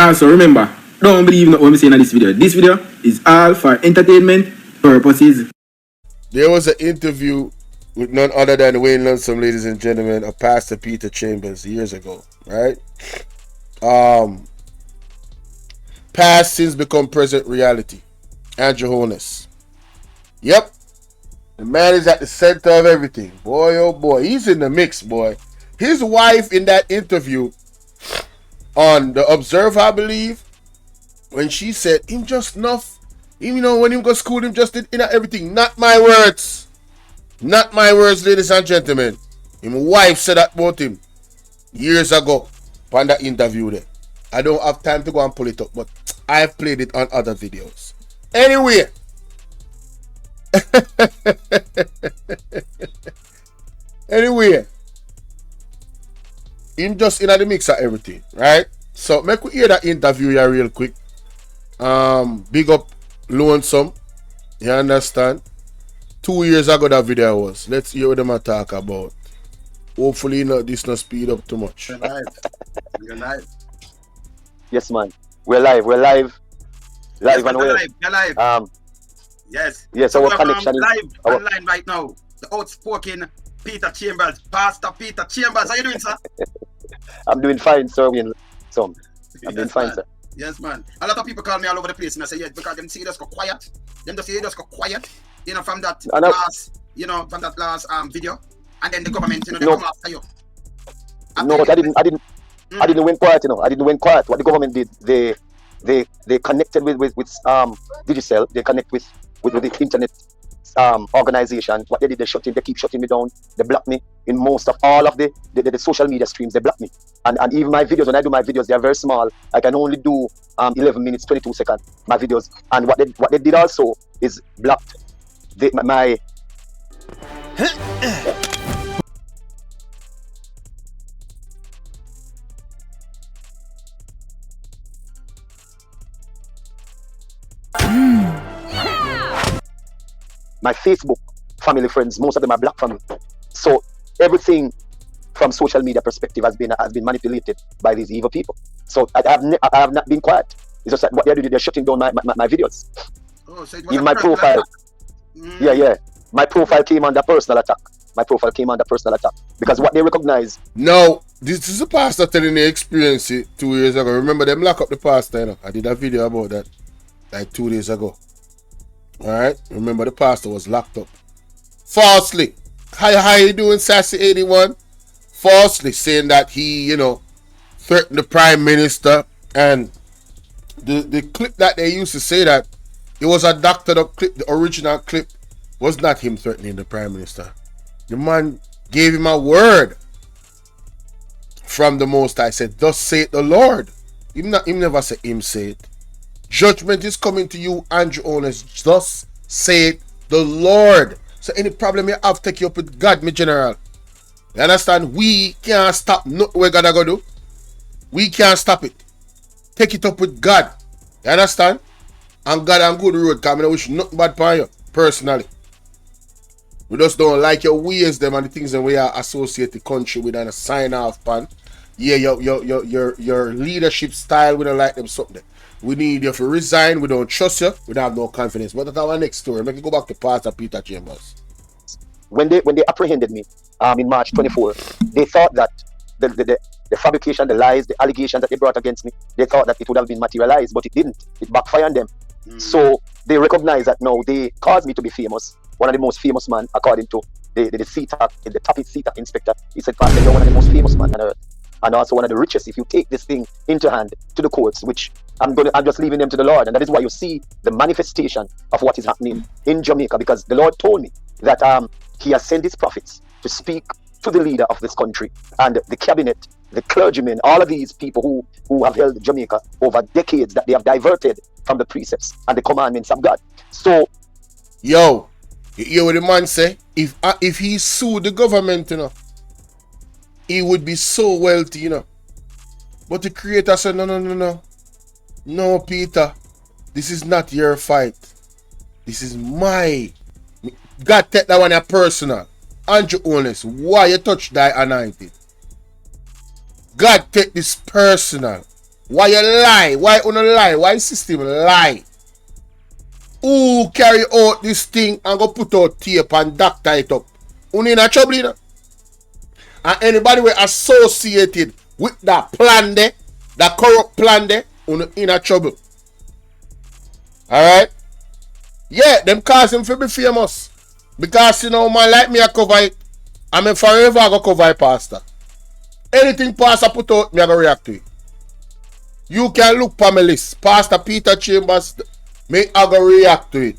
Also, remember, don't believe what I'm saying in this video. This video is all for entertainment purposes. There was an interview with none other than Wayne Lunsome, ladies and gentlemen, of Pastor Peter Chambers years ago, right? Past sins become present reality. Andrew Holness. Yep. The man is at the center of everything. Boy, oh boy. He's in the mix, boy. His wife in that interview on The Observer, I believe, when she said, him just enough. Him, you know, when him go school, him just did everything. Not my words. Not my words, ladies and gentlemen. His wife said that about him years ago on that interview there. I don't have time to go and pull it up, but I've played it on other videos. Anyway. Anyway. Him just in the mix of everything, right? So, make we hear that interview here real quick. Big up Lonesome. You understand? 2 years ago that video was. Let's hear what them talk about. Hopefully this not speed up too much. We're live. We're live. Yes, man. We're live. We're live. Live yes, and we're live. You're live. Yes. Yes, our connection is live online right now. The outspoken Peter Chambers, Pastor Peter Chambers. How you doing, sir? I'm doing fine, sir. I'm doing fine, man. sir. Yes, man. A lot of people call me all over the place and I say, yes, because them see you just go quiet. Them just see you just go quiet. You know, from that last video. And then the government, you know, they come after you. No, but I didn't went quiet, you know. I didn't went quiet. What the government did, they connected with Digicel. They connect with the internet organization. What they did, they keep shutting me down. They block me in most of all of the social media streams. They block me. And even my videos, when I do my videos, they are very small. I can only do 11 minutes 22 seconds my videos. And what they did also is blocked my my Facebook family friends. Most of them are black family. So everything from social media perspective has been manipulated by these evil people. So I have not been quiet. It's just that what they're doing, they're shutting down my videos. Oh, so even my profile. Yeah. My profile came under personal attack. Because what they recognize. No, this is a pastor telling the experience 2 years ago. Remember them lock up the pastor, you know? I did a video about that like 2 days ago. Alright? Remember the pastor was locked up. Falsely. How you doing, Sassy 81? Falsely saying that he, you know, threatened the prime minister. And the clip that they used to say that it was a doctored up clip, the original clip was not him threatening the prime minister. The man gave him a word from the Most High. Said, thus saith the Lord. Him never said him say it. Judgment is coming to you, Andrew Holness. Thus saith the Lord. So any problem you have, take you up with God, my general. You understand? We can't stop nothing we gotta go do. We can't stop it. Take it up with God. You understand? And God and good road, because I wish nothing bad for you, personally. We just don't like your ways, them, and the things that we are associate the country with and a sign off pan. Yeah, your leadership style, we don't like them something. We need you to resign. We don't trust you. We don't have no confidence. But that's our next story. Let me go back to Pastor Peter Chambers. When they apprehended me in March 24, they thought that the fabrication, the lies, the allegations that they brought against me, they thought that it would have been materialized, but it didn't. It backfired on them. So they recognized that now they caused me to be famous. One of the most famous man, according to the CTAC, the topic CTAC inspector. He said, Pastor, you're one of the most famous man on earth. And also one of the richest if you take this thing into hand to the courts, which I'm just leaving them to the Lord. And that is why you see the manifestation of what is happening in Jamaica, because the Lord told me that he has sent his prophets to speak to the leader of this country and the cabinet, the clergymen, all of these people who have held Jamaica over decades, that they have diverted from the precepts and the commandments of God. So, yo, you hear what the man say? If he sued the government, you know, he would be so wealthy, you know. But the creator said, no, Peter, this is not your fight. This is my. God take that one a personal. Andrew Holness, why you touch thy anointed? God take this personal. Why you lie? Why you lie? Why system lie? Who carry out this thing and go put out tape and doctor it up? Who in a trouble, you know? And anybody we associated with that plan there, that corrupt plan there, who in a trouble. Alright? Yeah, them cause him to be famous. Because you know, man like me I cover it. I mean forever I go cover it, pastor. Anything pastor put out, me I go react to it. You can look for my list. Pastor Peter Chambers, me I go react to it.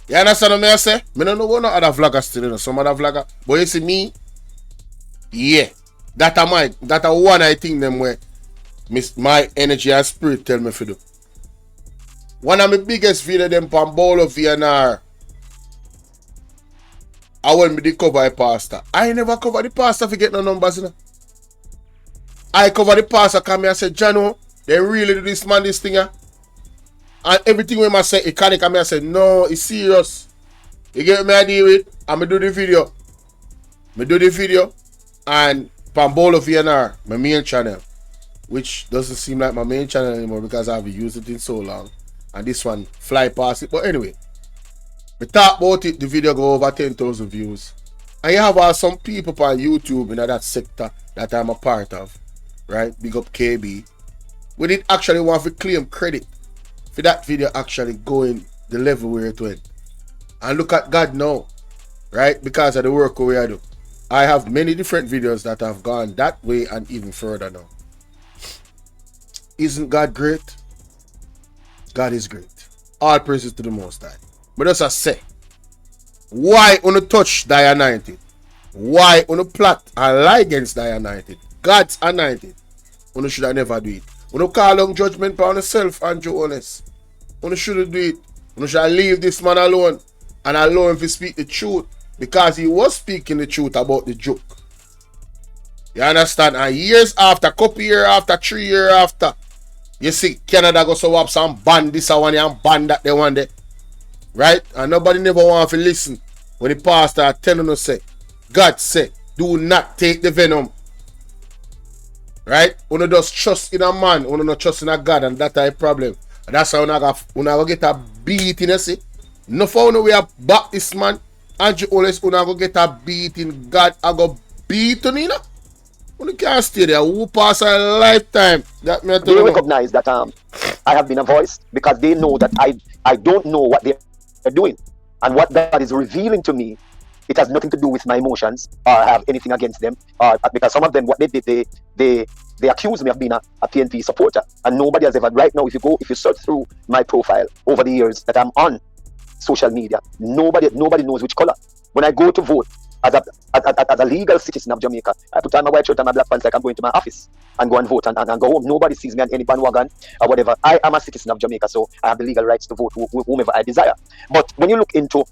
You understand what I say? Me don't know what no other vloggers still, you know, some other vlogger. But you see me, yeah. That a one I think them where my energy and spirit tell me to do. One of my biggest video them from Bolo V&R. I want me to cover a pastor. I never cover the pastor for get no numbers, you know. I cover the pastor come here and say, Jano, they really do this man this thing here. And everything when I say it can't come here and say, no, it's serious. You get me idea with? I'm gonna do the video. And from Bolo V&R, my main channel. Which doesn't seem like my main channel anymore because I've used it in so long. And this one fly past it. But anyway, we talk about it, the video go over 10,000 views. And you have some people on YouTube in that sector that I'm a part of. Right? Big up KB. We did actually want to claim credit for that video actually going the level where it went. And look at God now. Right? Because of the work we do. I have many different videos that have gone that way and even further now. Isn't God great? God is great. All praises to the Most High. But as I say, why on touch thy anointed? Why on plot and lie against thy anointed? God's anointed. You should have never do it. You call on judgment on yourself, Andrew Honest. You shouldn't do it. You should leave this man alone and allow him to speak the truth. Because he was speaking the truth about the joke. You understand? And years after, couple years after, 3 years after, you see Canada go so up some ban this one and ban that they want there. Right? And nobody never want to listen when the pastor telling us say, God say, do not take the venom. Right? You just trust in a man, you not trust in a God, and that's a problem. And that's how you go get a beating, you see. No for we have back this man. And you always go get a beating. God I go beat on you know. You can't stay there. Who pass a lifetime? That me they recognize that I have been a voice because they know that I don't know what they are doing. And what God is revealing to me, it has nothing to do with my emotions or have anything against them. Because some of them, what they did, they accuse me of being a PNP supporter. And nobody has ever, right now, if you search through my profile over the years that I'm on social media, nobody knows which color. When I go to vote as a legal citizen of Jamaica, I put on my white shirt and my black pants like I'm going to my office and go and vote and go home. Nobody sees me on any bandwagon or whatever. I am a citizen of Jamaica, so I have the legal rights to vote whomever I desire. But when you look into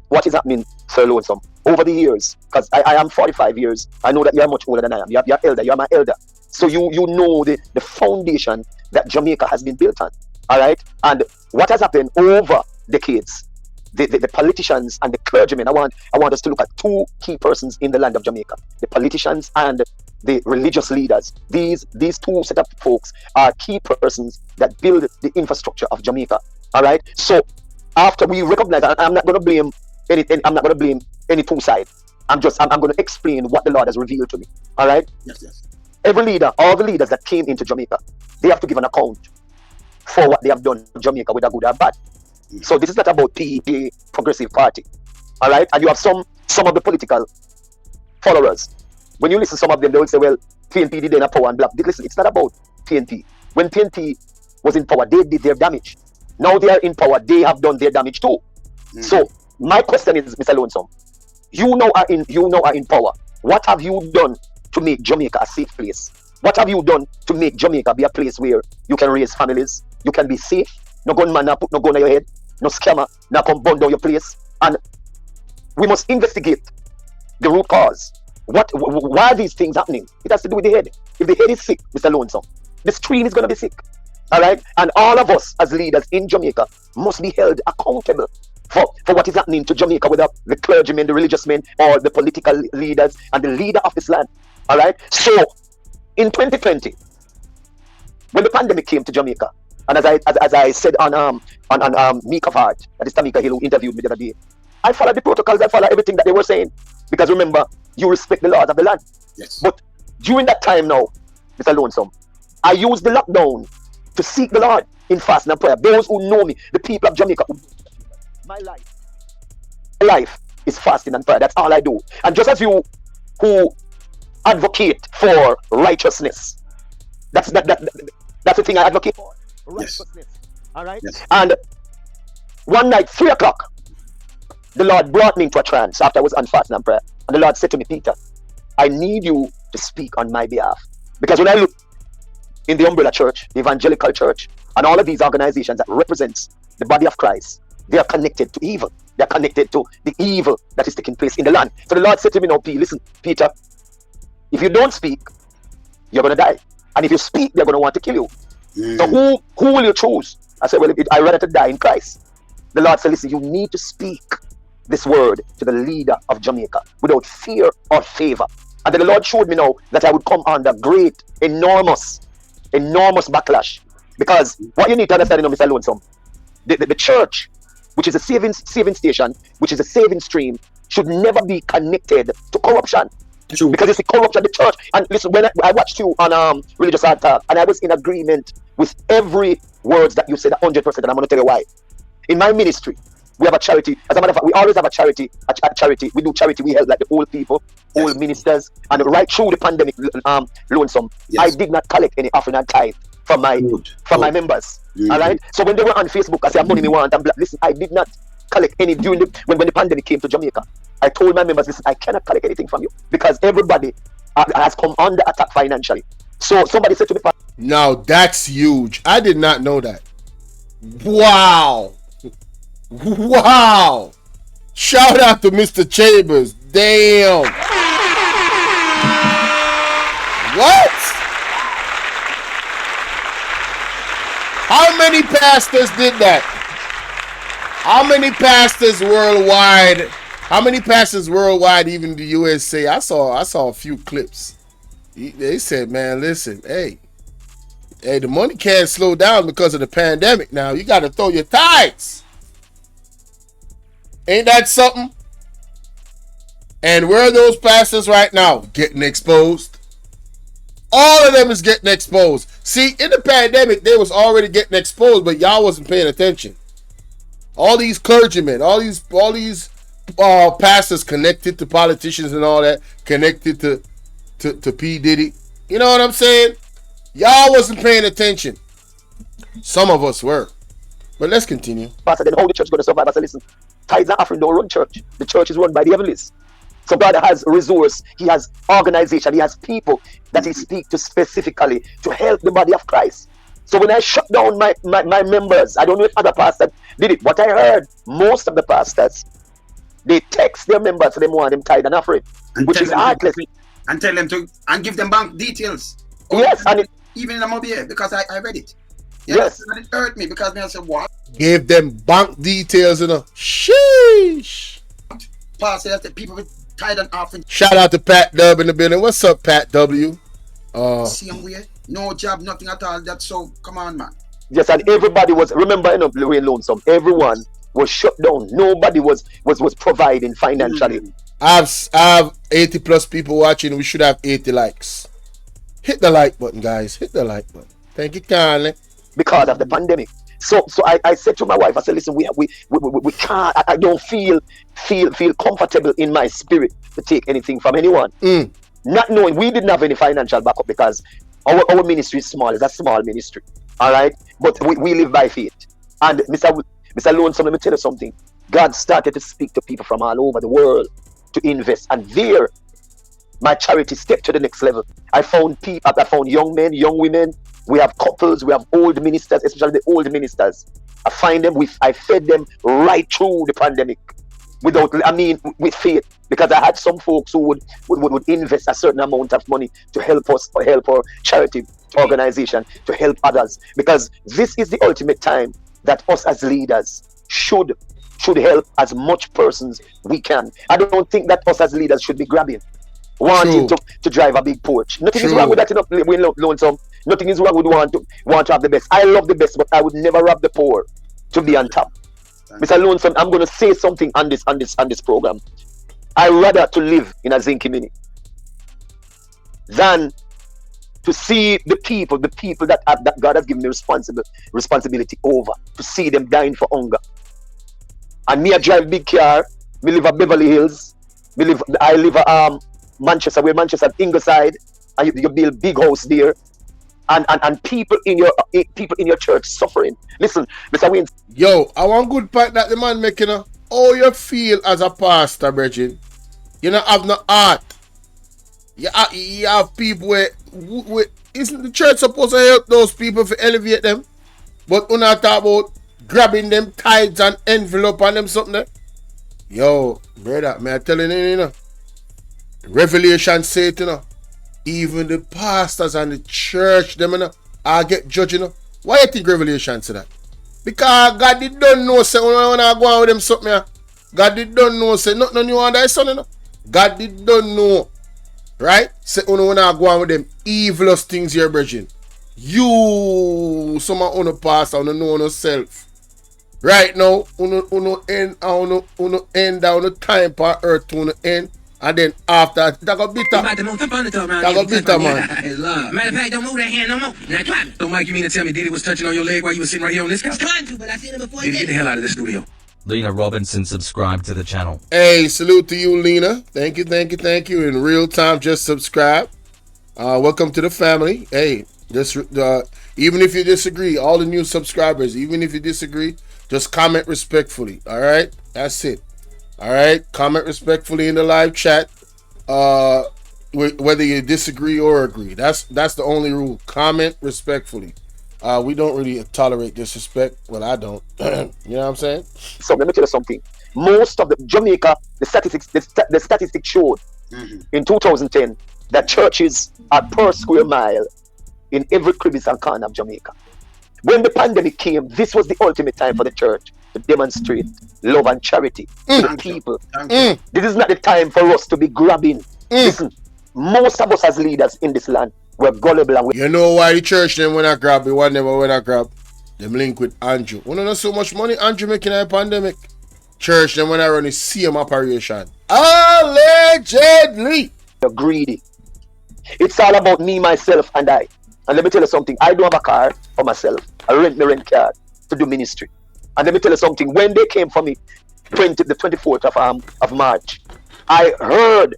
what is happening, Sir Lonesome, over the years, because I am 45 years, I know that you are much older than I am. You're elder, you're my elder. So you know the foundation that Jamaica has been built on. All right? And what has happened over decades, the politicians and the clergymen, I want us to look at two key persons in the land of Jamaica, the politicians and the religious leaders. These two set of folks are key persons that build the infrastructure of Jamaica. All right. So after we recognize that, I'm not going to blame anything. I'm not going to blame any two sides. I'm going to explain what the Lord has revealed to me. All right. Yes. Every leader, all the leaders that came into Jamaica, they have to give an account for what they have done in Jamaica, whether good or bad. So this is not about the Progressive Party, all right? And you have some of the political followers. When you listen to some of them, they will say, well, PNP did in power and black. Listen, it's not about PNP. When PNP was in power, they did their damage. Now they are in power, they have done their damage too. So my question is, Mr. Lonesome, you now are in power. What have you done to make Jamaica a safe place? What have you done to make Jamaica be a place where you can raise families, you can be safe? No gunman, no put no gun on your head, no scammer, now come burn down your place. And we must investigate the root cause. Why are these things happening? It has to do with the head. If the head is sick, Mr. Lonesome, the screen is going to be sick. All right? And all of us as leaders in Jamaica must be held accountable for what is happening to Jamaica, whether the clergymen, the religious men, or the political leaders and the leader of this land. All right? So, in 2020, when the pandemic came to Jamaica, and as I said on Mika Vard, that is Tamika Hill who interviewed me the other day, I followed the protocols, I followed everything that they were saying. Because remember, you respect the laws of the land. Yes. But during that time now, Mr. Lonesome, I used the lockdown to seek the Lord in fasting and prayer. Those who know me, the people of Jamaica, my life is fasting and prayer. That's all I do. And just as you who advocate for righteousness, that's the thing I advocate for. Righteousness. Yes. All right? Yes. And one night, 3 o'clock, the Lord brought me into a trance after I was on fasting and prayer. And the Lord said to me, Peter, I need you to speak on my behalf. Because when I look in the umbrella church, the evangelical church, and all of these organizations that represents the body of Christ, they are connected to evil. They are connected to the evil that is taking place in the land. So the Lord said to me, now, listen, Peter, if you don't speak, you're going to die. And if you speak, they're going to want to kill you. So who will you choose? I said, well, I'd rather to die in Christ. The Lord said, listen, you need to speak this word to the leader of Jamaica without fear or favor. And then the Lord showed me now that I would come under great, enormous backlash. Because what you need to understand, Mr. Lonesome, the church, which is a saving station, which is a saving stream, should never be connected to corruption. True. Because it's the corruption of the church. And listen, when I watched you on Religious Hard Talk, and I was in agreement with every words that you said 100%, and I'm going to tell you why. In my ministry, we have a charity. As a matter of fact, we always have a charity. We do charity. We help like the old people, Yes. old ministers, and right through the pandemic, Lonesome, Yes. I did not collect any offering and tithe from my my members. All right. So when they were on Facebook, I said, money me want. And listen, I did not collect any during when the pandemic came to Jamaica. I told my members, listen, I cannot collect anything from you because everybody has come under attack financially. So somebody said to me, Now that's huge. I did not know that. Wow. Wow. Shout out to Mr. Chambers. Damn. What? How many pastors did that? How many pastors worldwide? How many pastors worldwide, even the USA? I saw a few clips. They said, man, listen, hey, the money can't slow down because of the pandemic now. You got to throw your tithes. Ain't that something? And where are those pastors right now? Getting exposed. All of them is getting exposed. See, in the pandemic, they was already getting exposed, but y'all wasn't paying attention. All these clergymen, all these pastors connected to politicians and all that, connected to P. Diddy. You know what I'm saying? Y'all wasn't paying attention. Some of us were. But let's continue. Pastor, then how the church going to survive? I said, listen, tithes and offering don't run church. The church is run by the heavenlies. So God has resource, he has organization, he has people that he speaks to specifically to help the body of Christ. So when I shut down my members, I don't know if other pastors did it. What I heard, most of the pastors, they text their members, so they want them tithe and offering, which is heartless. And tell them to, and give them bank details. Yes, and even in the mobile, because I read it. Yes. And it hurt me because I said, what? Give them bank details and a sheesh. Pastor, that's the people with tithe and offering. Shout out to Pat Dub in the building. What's up, Pat W? Same way. No job, nothing at all. That's so, come on, man. Yes, and everybody was, remember, Lorraine Lonesome, everyone was shut down. Nobody was providing financially. I have 80 plus people watching. We should have 80 likes. Hit the like button, guys. Hit the like button. Thank you kindly. Because of the pandemic. So I said to my wife, I said, listen, we can't, I don't feel comfortable in my spirit to take anything from anyone. Not knowing we didn't have any financial backup because our ministry is small. It's a small ministry. All right. But we live by faith. And Mr. Lonesome, let me tell you something. God started to speak to people from all over the world to invest. And there, my charity stepped to the next level. I found young men, young women. We have couples, we have old ministers, especially the old ministers. I find them, I fed them right through the pandemic with faith, because I had some folks who would invest a certain amount of money to help us, or help our charity organization, to help others, because this is the ultimate time that us as leaders should help as much persons we can. I don't think that us as leaders should be grabbing, wanting to drive a big Porsche. Nothing is wrong with that, Lonesome. Nothing is wrong with want to have the best. I love the best, but I would never rob the poor to be on top. Mr. Lonesome, I'm gonna say something on this program. I rather to live in a zinc community than to see the people that God has given me responsibility over, to see them dying for hunger. And me, I drive big car. Me live at Beverly Hills. I live at Manchester, where Manchester Ingleside, and you build big house there. And people in your church suffering. Listen, Mr. Wayne. Yo, I want good point that the man making. How you feel as a pastor, Bridget? You don't have no heart. You have people where isn't the church supposed to help those people to elevate them? But when I talk about grabbing them tithes and envelope on them something there. Yo, brother, may I tell you know? Revelation say it, you know. Even the pastors and the church, them, you know, I get judged, you know. Why you think Revelation say that? Because God did don't know, say, when I go on with them something, God did don't know, say, nothing new under his son, you know. God did don't know, right? Say, when I go on with them evilest things here, brethren. You, someone on the pastor, on the know on yourself. Right now, uno end down the time per earth to uno end. And then after that got bitter. That got bitter, man. Matter of fact, don't move that hand no more. Now clap it. So Mike, you mean to tell me Diddy was touching on your leg while you were sitting right here on this couch? I was trying to, but I seen him before. Diddy, get the hell out of the studio. Lena Robinson subscribed to the channel. Hey, salute to you, Lena. Thank you. In real time, just subscribe. Welcome to the family. Hey, just even if you disagree, all the new subscribers, even if you disagree, just comment respectfully. All right, that's it. All right, comment respectfully in the live chat. Whether you disagree or agree, that's the only rule. Comment respectfully. We don't really tolerate disrespect. Well, I don't. You know what I'm saying? So let me tell you something. Most of the Jamaica, the statistics showed in 2010 that churches are per square mile in every crevice and corner of Jamaica. When the pandemic came, this was the ultimate time for the church to demonstrate love and charity to the people. This is not the time for us to be grabbing. Listen, most of us as leaders in this land, we're gullible and you know why the church them when I grab it, one never when I grab them link with Andrew. We don't know so much money Andrew making a pandemic. Church them when I run the same operation. Allegedly. You're greedy. It's all about me, myself, and I. And let me tell you something. I don't have a car for myself. I rent car to do ministry. And let me tell you something. When they came for me, the 24th of March, I heard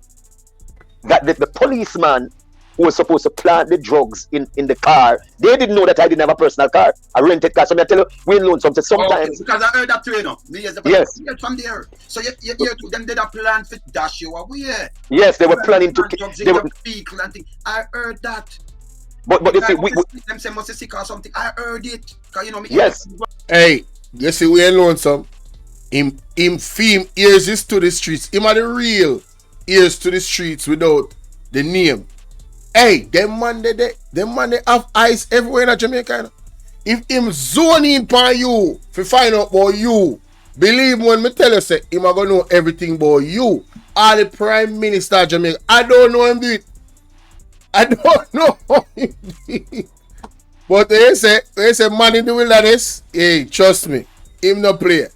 that the policeman who was supposed to plant the drugs in the car, they didn't know that I didn't have a personal car. I rented car. So I tell you, we loan something sometimes. Okay, because I heard that too, you know. Yes. From there. So you to them did a plan to dash you away. Yes, they were planning to. They were vehicle and thing. I heard that. But you see, them say must sick or something. I heard it. You know me. Yes. Hey, you see, we ain't lonesome. Him theme ears is to the streets. Him are the real ears to the streets without the name. Hey, them man they have eyes everywhere in Jamaica. You know? If him zone in upon you to find out about you, believe me when me tell you say him are gonna know everything about you. All the Prime Minister of Jamaica. I don't know him do it. I don't know how him do it. But they say man in the wilderness, hey, trust me, him no play.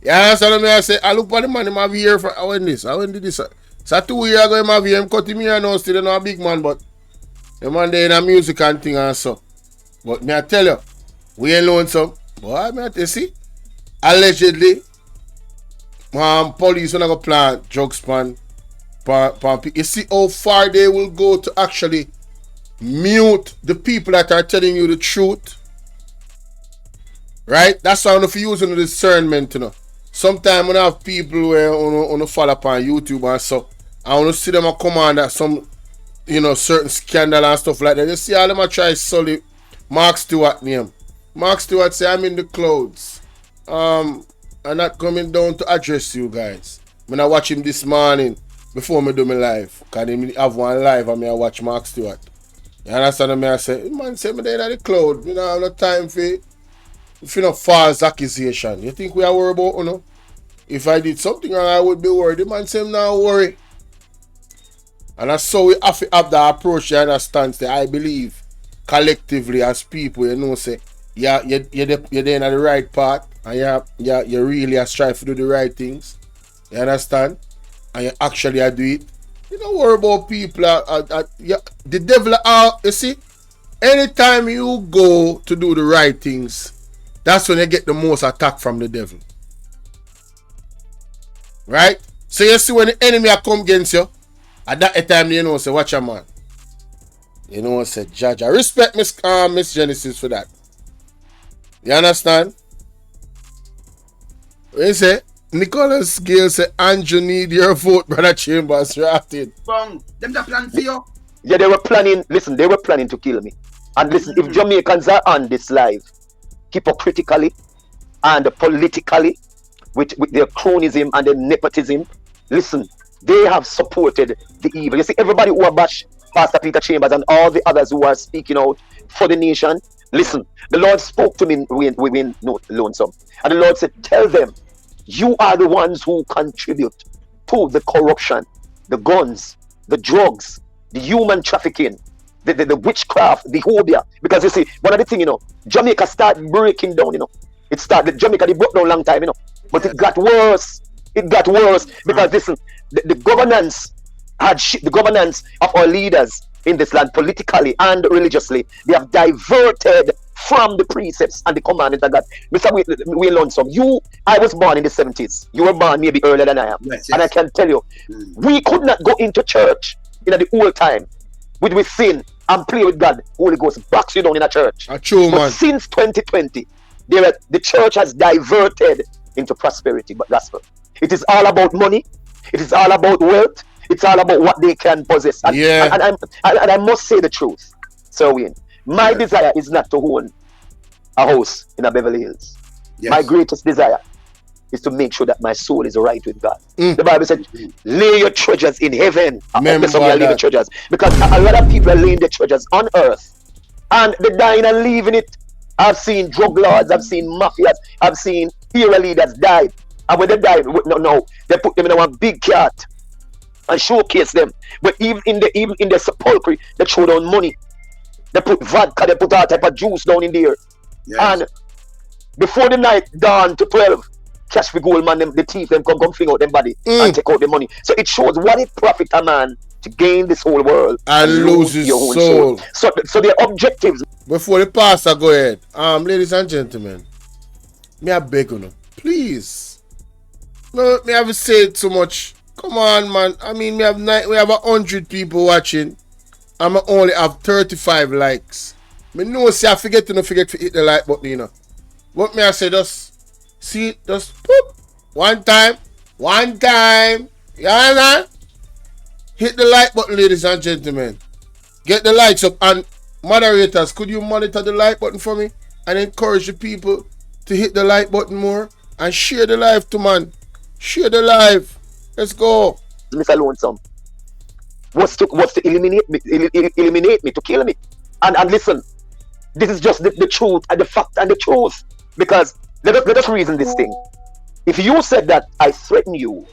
You understand me? I say, I look for the man him have here for I went this. So 2 years ago him have here, him cut him here now still not a big man, but the man there in a music and thing and so. But me I tell you, we ain't lonesome. Boy, me I tell you, see, allegedly, police gonna go plant drugs pan. You see how far they will go to actually mute the people that are telling you the truth. Right? That's why I'm using the discernment, you know. Sometimes when I have people where on follow up on YouTube and so, I want to see them a command that some, you know, certain scandal and stuff like that. You see all them a try sully Mark Stewart name. Mark Stewart say I'm in the clouds. I'm not coming down to address you guys. When I watch him this morning before me do my live. Cause I have one live and I watch Mark Stewart. You understand me? I say, man say me there in the cloud. You don't have no time for if you know false accusation. You think we are worried about, you know? If I did something wrong, I would be worried. The man say him now worry. And that's so we have to have that approach, you understand? Say, I believe. collectively as people, you know, say, you're there in the right path, and you really are strive to do the right things. You understand? And you actually do it. You don't worry about people. The devil you see, anytime you go to do the right things, that's when you get the most attack from the devil. Right? So you see when the enemy come against you, at that time you know, say, watch your man. You know, say, Judge. I respect Miss Genesis for that. You understand? What you say? Nicholas Gale said, Andrew need your vote, Brother Chambers drafted. Them the plan for you. Yeah, they were planning, listen, they were planning to kill me. And listen, if Jamaicans are on this live, hypocritically and politically, with their cronism and their nepotism, listen, they have supported the evil. You see, everybody who are bash Pastor Peter Chambers and all the others who are speaking out for the nation, listen, the Lord spoke to me within Lonesome. And the Lord said, tell them, you are the ones who contribute to the corruption, the guns, the drugs, the human trafficking, the witchcraft, the hobia. Because you see, one of the things, you know, Jamaica started breaking down, you know. It started, Jamaica, they broke down a long time, you know. But it got worse. It got worse because, listen, the governance the governance of our leaders in this land, politically and religiously, they have diverted from the precepts and the commandments of God. Mr. We learned some. I was born in the 70s. You were born maybe earlier than I am. Yes. And I can tell you, we could not go into church in the old time with sin and play with God. Holy Ghost backs you down in a church. True, but man. Since 2020, the church has diverted into prosperity but gospel. It is all about money. It is all about wealth. It's all about what they can possess. And, and I must say the truth. So, my desire is not to own a house in a Beverly Hills. Yes. My greatest desire is to make sure that my soul is right with God. The Bible said, lay your treasures in heaven. Leaving treasures. Because a lot of people are laying their treasures on earth. And they're dying and leaving it. I've seen drug lords, I've seen mafias, I've seen era leaders die. And when they die, no, they put them in one big cat and showcase them. But even in the sepulchre, they throw down money. They put vodka, they put all type of juice down in there. Yes. And before the night dawn to 12, cash for gold man, the thief, them come fling out them body and take out the money. So it shows what it profit a man to gain this whole world and lose his your own soul. So their objectives. Before the pastor go ahead, ladies and gentlemen, me I beg you, please. No, me haven't said so much. Come on, man. I mean, we have 100 people watching. I only have 35 likes. Me know, see, I forget to hit the like button, you know. What me I say, just see, just poop. One time. You understand? Hit the like button, ladies and gentlemen. Get the likes up. And moderators, could you monitor the like button for me? And encourage the people to hit the like button more. And share the live to man. Share the live. Let's go. Mr. Lonesome. What's to eliminate me, to kill me. And listen, this is just the truth and the fact and the truth. Because let us reason this thing. If you said that I threaten you,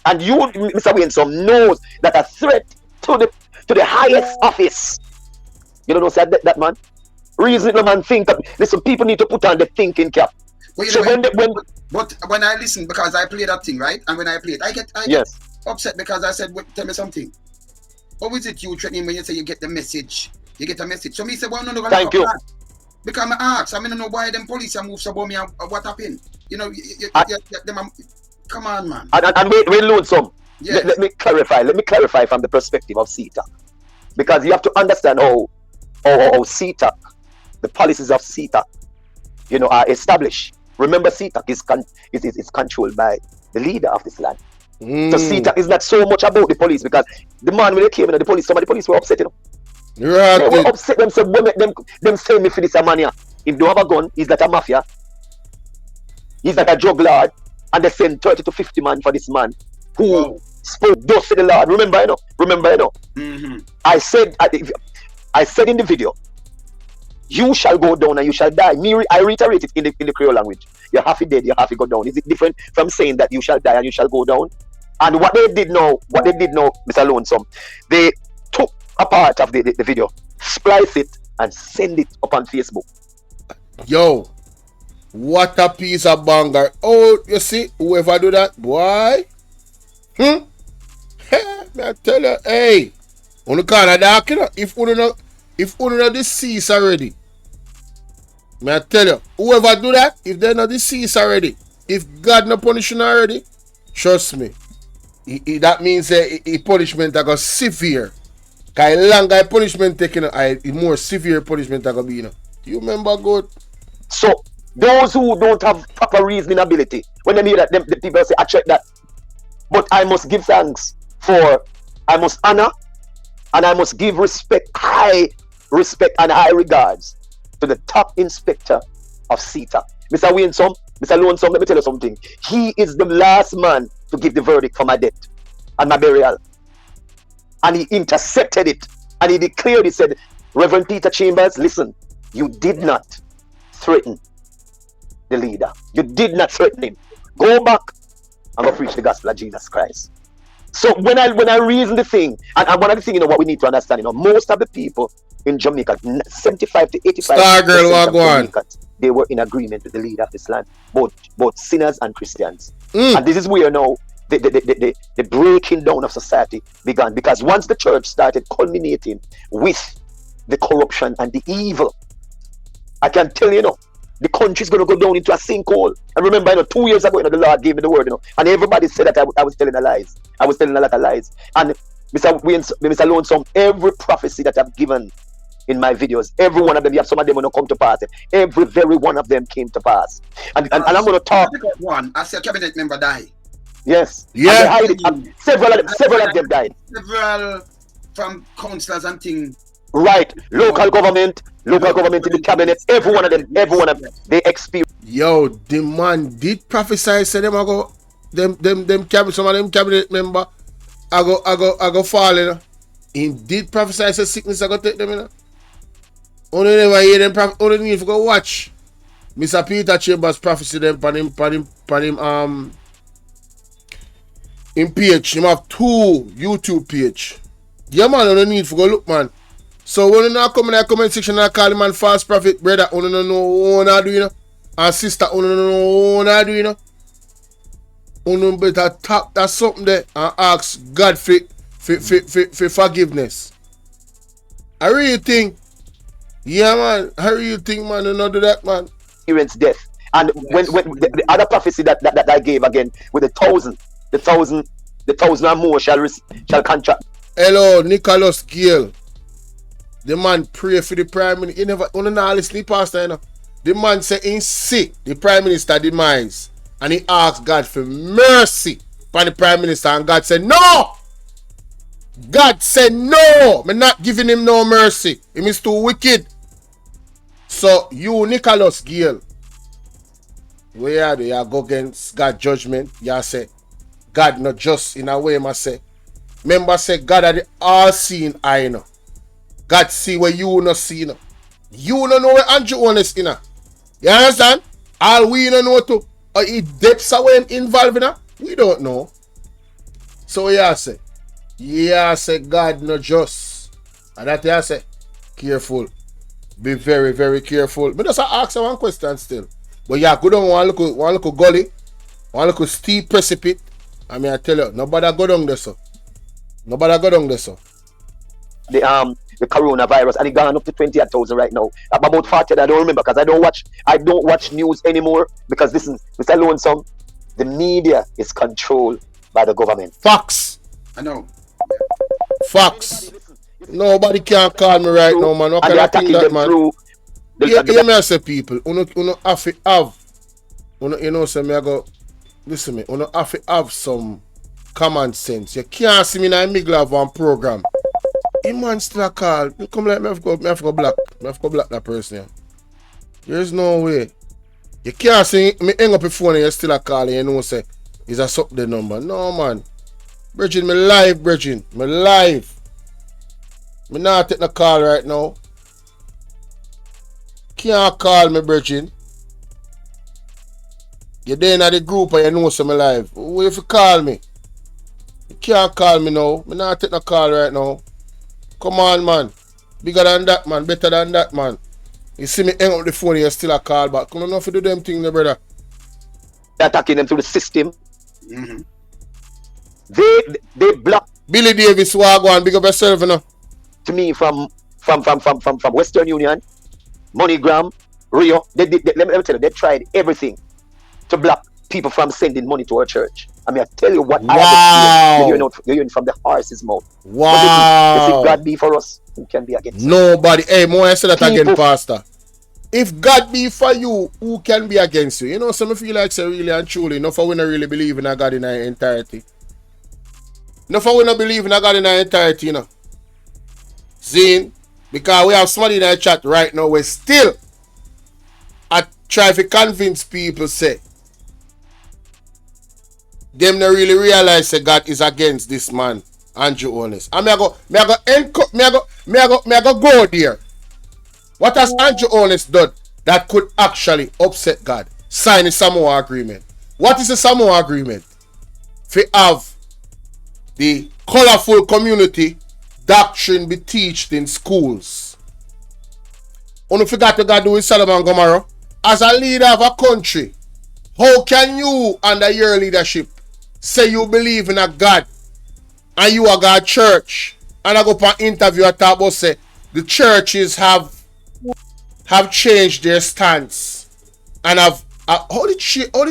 and you, Mr. Winsome, knows that a threat to the highest office, you don't know that man? Reason the man think. Listen, people need to put on the thinking cap. Well, you so know, but when I listen, because I play that thing, right? And when I play it, I get upset because I said, tell me something. What was it you threatening when you say you get the message? You get a message. So me say, well, no, thank you. Because I ask, I mean, I know why them police are move so about me and what happened. You know, come on, man. And we Lonesome. Yes. Let me clarify from the perspective of CETA. Because you have to understand how CETA, the policies of CETA, you know, are established. Remember, CETA is controlled by the leader of this land. So CETA is not so much about the police, because the man when they came in, the police, some of the police were upset, you know. Right. They were upset themselves. Them sell me for this man here. If they have a gun, he's like a mafia. He's like a drug lord. And they send 30 to 50 man for this man who spoke thus to the Lord. Remember, you know. Mm-hmm. I said in the video, you shall go down and you shall die. I reiterate it in the Creole language. You have to dead, you have to go down. Is it different from saying that you shall die and you shall go down? And what they did now, Mr. Lonesome, they took a part of the video, splice it, and send it up on Facebook. Yo, what a piece of banger. Oh, you see, whoever do that, boy. Hey, I tell you, hey, on the dark, you know, if you not deceased already, may I tell you, whoever do that, if they're not deceased already, if God not punishing already, trust me, that means punishment that got severe. Cause longer punishment taken, more severe punishment that got be, you know. You remember good? So those who don't have proper reasoning ability, when they hear that, the people say, I check that. But I must give thanks for, I must honor, and I must give respect, high respect and high regards to the top inspector of CETA. Mr. Winsome, Mr. Lonesome, let me tell you something. He is the last man to give the verdict for my death and my burial. And he intercepted it. And he declared, he said, Reverend Peter Chambers, listen, you did not threaten the leader. You did not threaten him. Go back and go preach the gospel of Jesus Christ. So when I reason the thing, and one of the things, you know, what we need to understand, you know, most of the people in Jamaica, 75 to 85% Star girl, of Jamaicans, they were in agreement with the leader of this land, both sinners and Christians. And this is where now the breaking down of society began, because once the church started culminating with the corruption and the evil, I can tell you, the country's going to go down into a sinkhole. And remember, 2 years ago, the Lord gave me the word, and everybody said that I was telling a lies. I was telling a lot of lies. And Mr. Lonesome, every prophecy that I've given in my videos, every one of them, you have some of them going to come to pass. Every very one of them came to pass. And I'm going to talk. One, I see a cabinet member die. Yes. Yeah. Several of them died. Several from councillors and things. Right. Local government in the cabinet, every one of them, they experience. Yo, the man did prophesy, say them I go, some of them cabinet member, I go fall, you know. He did prophesy, say sickness I go take them, you know. Only never hear them, only need to go watch Mr. Peter Chambers prophecy them pan him in page. Him have 2 YouTube page. Yeah man, only need to go look, man. So when you now come in the comment section and call the man false prophet, brother, you don't know what I do, you know. And sister, you don't know what I do, you know. You better tap that something there and ask God for forgiveness. I really think, yeah man, I really think, man, you don't do that, man. Experience death. And when the other prophecy that I gave again with the thousand and more shall contract. Hello, Nicholas Gill. The man pray for the prime minister. You never listen to the pastor, you know. The man say he's sick, the prime minister demise. And he asked God for mercy for the prime minister. And God said, no! God said, no! I'm not giving him no mercy. He is too wicked. So, you, Nicholas Gill, where do you go against God's judgment? You say, God not just in a way, I say. Remember, say, God are the all-seeing eye, you know. God see where you not see, you know. You don't know where Andrew honest, you know. You understand? All we don't know to depths away him involved in, we don't know. So yeah, say God not just. And that you say, careful. Be very, very careful. But just ask one question still. But yeah, go down one look gully, one look steep precipice. I mean I tell you, nobody go down there, so. Nobody go down there, so. The coronavirus, and it gone up to 28,000 right now. About 40, I don't remember because I don't watch news anymore, because listen, Mr. Lonesome, the media is controlled by the government. Facts. I know. Facts. Nobody can call me right now, man. What kind of thing that, man? Hear me, I say, people, you have to have, you know, say me I go, listen me, you have to have some common sense. You can't see me in the middle of one program. A man still a call. You come like me have to go block. I have to go block that person. Yeah. There's no way. You can't see me hang up your phone and you still a call and you know say it's a suck the number. No man. Bridging, me live, Bridging. Me live. Me not take the call right now. Can't call me, Bridging. You're there in the group and you know say me live. Who if you call me? You can't call me now. Me not take the call right now. Come on, man. Bigger than that, man. Better than that, man. You see me hang up the phone, you still a call back. Come on, enough to do them things, brother. They're attacking them through the system. Mm-hmm. They block Billy Davis, Wagwan, big up yourself, you know. to me from Western Union, MoneyGram, Rio. Let me tell you, they tried everything to block people from sending money to our church. I mean, I tell you what I have experienced. You're hearing from the horse's mouth. Wow. If God be for us, who can be against us? Nobody. Hey, more I say that again, Pastor. If God be for you, who can be against you? You know, some feel like say really and truly, enough for we not really believe in a God in our entirety. Enough for we not believe in a God in our entirety, you know. See? Because we have somebody in our chat right now, we're still try to convince people, say, them not really realize that God is against this man, Andrew Honest. And me I go there. What has Andrew Honest done that could actually upset God? Sign a Samoa agreement. What is a Samoa agreement? For have the colorful community doctrine be taught in schools. Only forgot to God do with Solomon Gomorrah. As a leader of a country, how can you under your leadership say you believe in a God and you are God's church, and I go for an interview at talk about say the churches have changed their stance and how the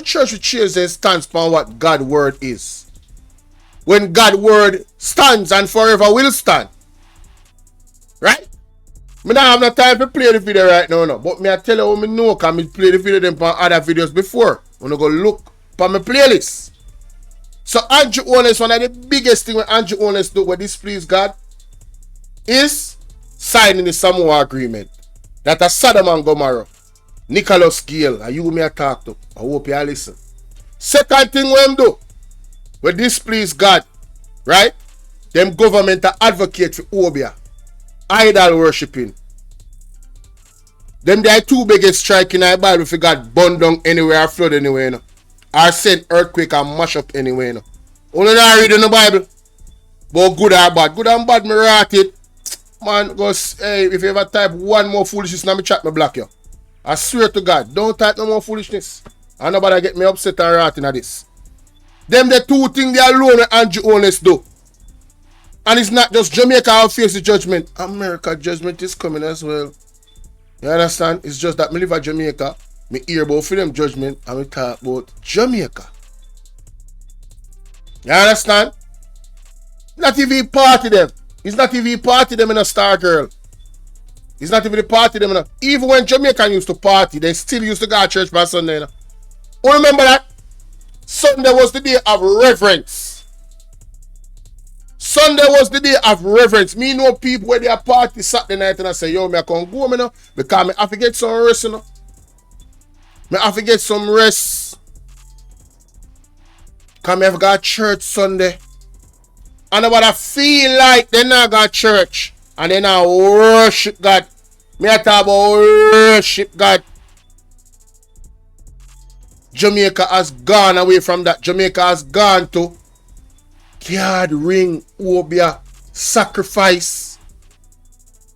church will change their stance on what God's word is, when God's word stands and forever will stand, right? Me don't have no time to play the video right now, no. But me I tell you what me know, because me play the video them on other videos before. When I go look for my playlist. So Andrew Honest, one of the biggest thing when Andrew Honest do what displease God is signing the Samoa agreement. That a Sodom and Gomorrah, Nicholas Gale, and you me a talk to. I hope you listen. Second thing when do, when displease God, right? Them government advocate for Obia, idol worshipping. Them there two biggest strike in the Bible if you got burned down anywhere or flood anywhere, you know. Or send earthquake and mash up anywhere, you know. Only not read in the Bible. But good or bad. Good and bad, me write it. Man, goes, hey, if you ever type one more foolishness in my chat, me block you. I swear to God, don't type no more foolishness. And nobody get me upset and writing at this. Them the two things they alone Andrew Honest do. And it's not just Jamaica who face the judgment. America judgment is coming as well. You understand? It's just that me live at Jamaica. Me hear about freedom judgment and we talk about Jamaica. You understand? Not even party them. It's not even party them in a star girl. It's not even the party them in a... Even when Jamaican used to party, they still used to go to church by Sunday. You know? Oh, remember that? Sunday was the day of reverence. Sunday was the day of reverence. Me know people where they are party Saturday night and I say, yo, me I can't go, me now, because me have to get some rest, you know. Me have to get some rest. Because me have got church Sunday. And I feel like they not got church. And they not worship God. Me I talk about worship God. Jamaica has gone away from that. Jamaica has gone to card ring, obia, sacrifice.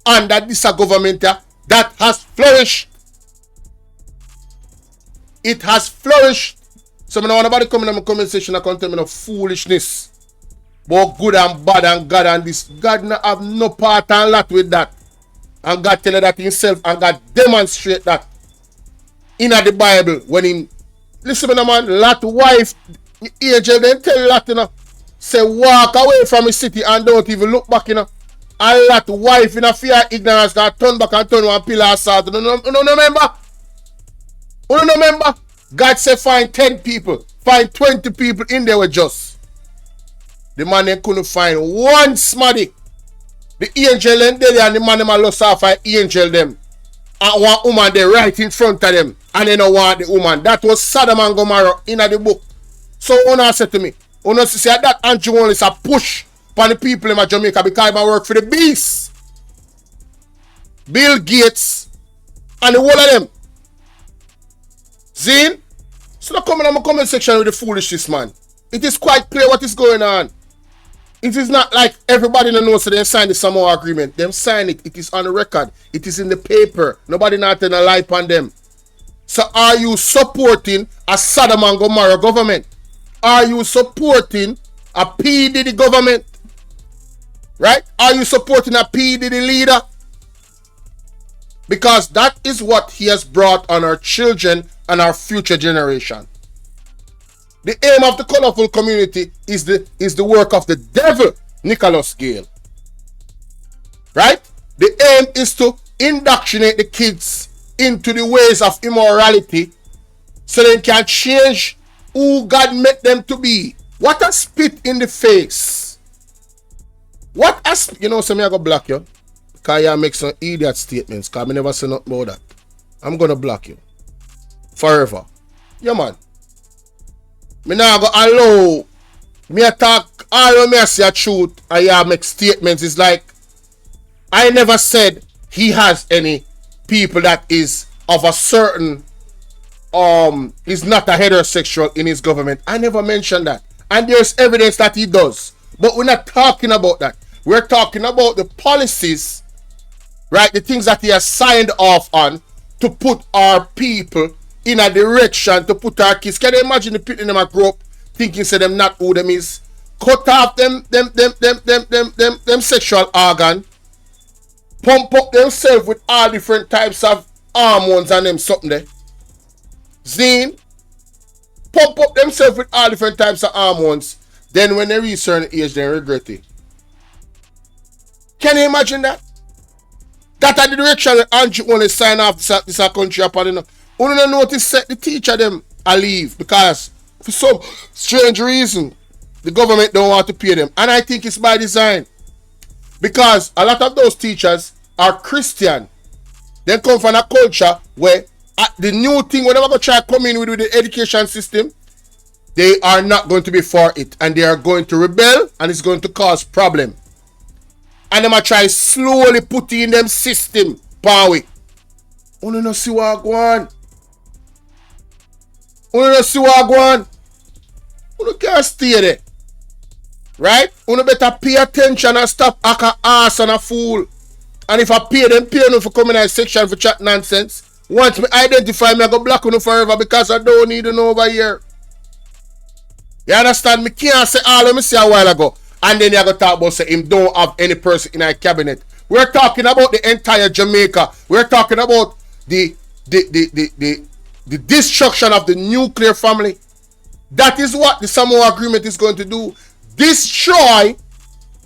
And that this a government that has flourished. It has flourished. So I don't want nobody coming in my comment section and tell me no foolishness. But good and bad and God and this. God not have no part and lot with that. And God tell you that himself and God demonstrate that in the Bible when him listen to man, Lot wife angel then tell Lot, you know, say walk away from the city and don't even look back, you know. And Lot wife in a fear ignorance got turn back and turn one pillar of salt. You don't remember? You don't remember? God said find 10 people, find 20 people in there with just. The man then couldn't find one smaddy. The angel and the man them lost off an angel them. And one woman there right in front of them. And they don't want the woman. That was Sodom and Gomorrah in the book. So Una said to me, Una say that Andrew Honest a push for the people in Jamaica because I work for the beast. Bill Gates and the whole of them. Zine? So now come in my comment section with the foolishness, man. It is quite clear what is going on. It is not like everybody knows so they sign the Samoa agreement. Them sign it. It is on the record. It is in the paper. Nobody not telling a lie on them. So are you supporting a Sodom and Gomorrah government? Are you supporting a P. Diddy government? Right? Are you supporting a P. Diddy leader? Because that is what he has brought on our children and our future generation. The aim of the colorful community is the work of the devil, Nicholas Gale. Right? The aim is to indoctrinate the kids into the ways of immorality so they can change who God made them to be. What a spit in the face. What a you know, so me I go block you. Because you make some idiot statements. Because I never say nothing about that. I'm going to block you. Forever. Yeah, man. Me now go allow me talk all of me say a truth and you make statements. It's like I never said he has any people that is of a certain is not a heterosexual in his government. I never mentioned that. And there's evidence that he does. But we're not talking about that. We're talking about the policies, right? The things that he has signed off on to put our people in a direction to put our kids. Can you imagine the people in them a grow up thinking say them not who them is? Cut off them sexual organ, pump up themselves with all different types of hormones and them something there. Zine, pump up themselves with all different types of hormones. Then when they reach certain age, they regret it. Can you imagine that? That are the direction that Andrew only sign off this country upon enough. Only don't notice that the teacher them a leave because for some strange reason the government don't want to pay them. And I think it's by design. Because a lot of those teachers are Christian. They come from a culture where the new thing, whenever they try to come in with the education system, they are not going to be for it. And they are going to rebel and it's going to cause problem. And they might try slowly put in them system power. You don't see what go on. You don't see what go on. You can't stay there. Right? You better pay attention and stop acting ass and a fool. And if I pay them for coming in section for chat nonsense, once me identify me, I go block you forever because I don't need you over here. You understand? Me can't say all of me say a while ago. And then you go talk about say him don't have any person in our cabinet. We're talking about the entire Jamaica. We're talking about the destruction of the nuclear family. That is what the Samoa Agreement is going to do. Destroy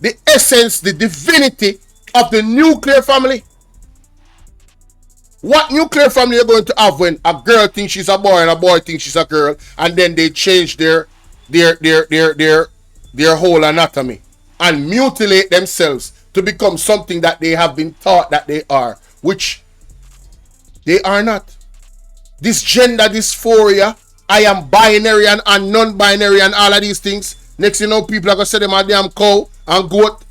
the essence, the divinity of the nuclear family. What nuclear family are going to have when a girl thinks she's a boy and a boy thinks she's a girl, and then they change their whole anatomy and mutilate themselves to become something that they have been taught that they are, which they are not. This gender dysphoria, I am binary and non-binary and all of these things. Next you know, people are going to say them a damn cow and goat.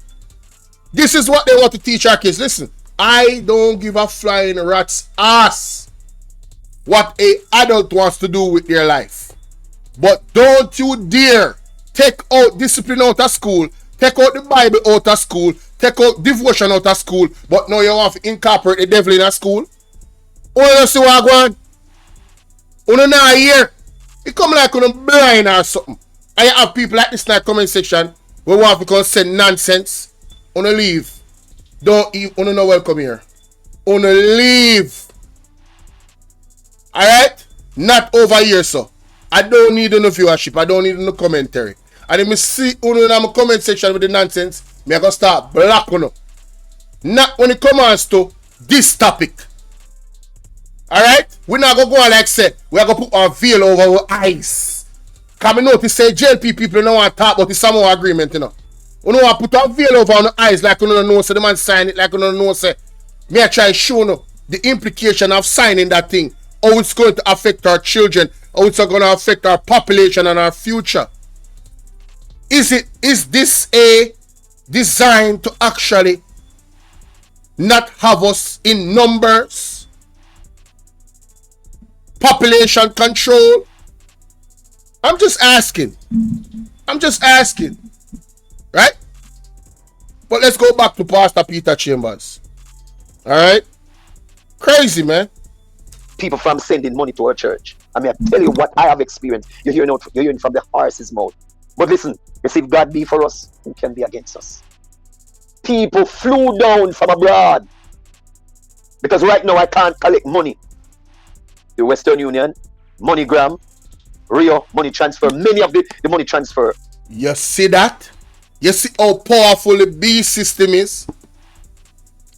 This is what they want to teach our kids. Listen, I don't give a flying rat's ass what an adult wants to do with their life. But don't you dare take out discipline out of school, take out the Bible out of school, take out devotion out of school, but now you want to incorporate the devil in a school. Oh, you see what I'm going? You not here. It come like you're blind or something. And you have people like this in the comment section who want to come send nonsense. You leave. Don't even, you not welcome here. You leave. Alright? Not over here, so. I don't need no viewership. I don't need no commentary. And if I see you in my comment section with the nonsense, I'm going to start block you. Not when it comes to this topic. Alright? We're not going to go on like say, we're going to put our veil over our eyes. Because I notice say JLP people don't want to talk about the Samoa Agreement, you know. You don't want to put a veil over our eyes like you don't know, so the man sign it like you don't know, say. Me I try to show you the implication of signing that thing. How it's going to affect our children. How it's going to affect our population and our future. Is this a design to actually not have us in numbers? Population control? I'm just asking. Right? But let's go back to Pastor Peter Chambers. Alright? Crazy, man. People from sending money to our church. I mean, I tell you what I have experienced. You're hearing from the horse's mouth. But listen, you see, if God be for us, who can be against us? People flew down from abroad. Because right now I can't collect money. The Western Union, MoneyGram, Rio, money transfer, many of the money transfer. You see that? You see how powerful the B system is?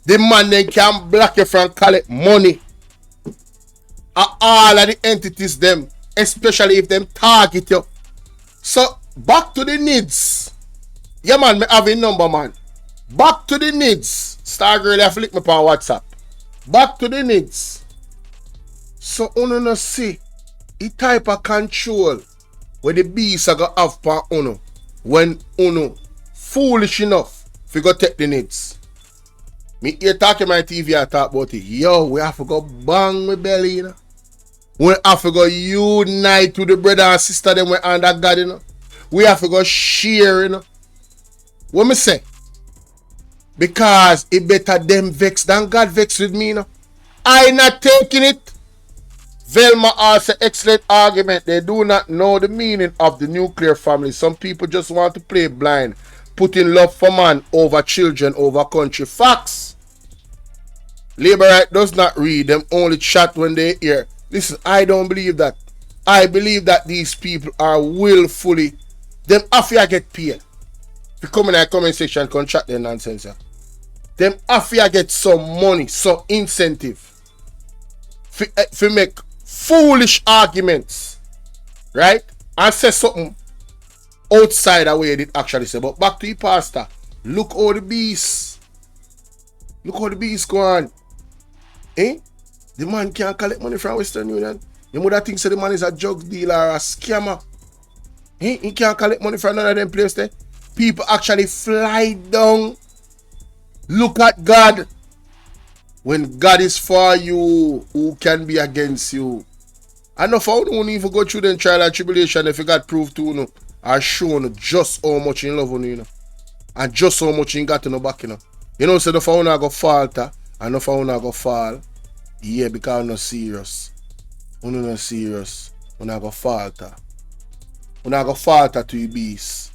The man then can block you from collect money. All of the entities them, especially if them target you. So back to the needs. Yeah man, me have a number man. Back to the needs. Star girl have flick me on WhatsApp. Back to the needs. So uno no see the type of control where the beast are gonna have for uno when uno foolish enough to go take the needs. Me here talking my TV I talk about it. Yo, we have to go bang my belly, you know. We have to go unite with the brother and sister them we under God, you know. We have to go share, you know. What me say? Because it better them vex than God vex with me, you know. I not taking it. Velma also excellent argument. They do not know the meaning of the nuclear family. Some people just want to play blind, putting love for man over children, over country. Facts. Laborite does not read, them only chat when they hear. Listen, I don't believe that. I believe that these people are willfully, them after get paid. If you come in the comment section and contract their nonsense, yeah. Them after get some money, some incentive. If you make foolish arguments, right? And say something outside of where they actually say. But back to the pastor. Look how the beast. Look how the beast go on. Eh? The man can't collect money from Western Union. You would have think so the man is a drug dealer or a scammer. Eh? He can't collect money from none of them places there. People actually fly down. Look at God. When God is for you, who can be against you? I know for you don't even go through the trial and tribulation if you got proved to you, or shown just how much in love on you, and just how much you got to know back, you know. You know, so the for you go falter, and the for you go fall. Yeah, because I'm not serious. I'm not serious. I'm not go falter. I'm not go falter to your beast.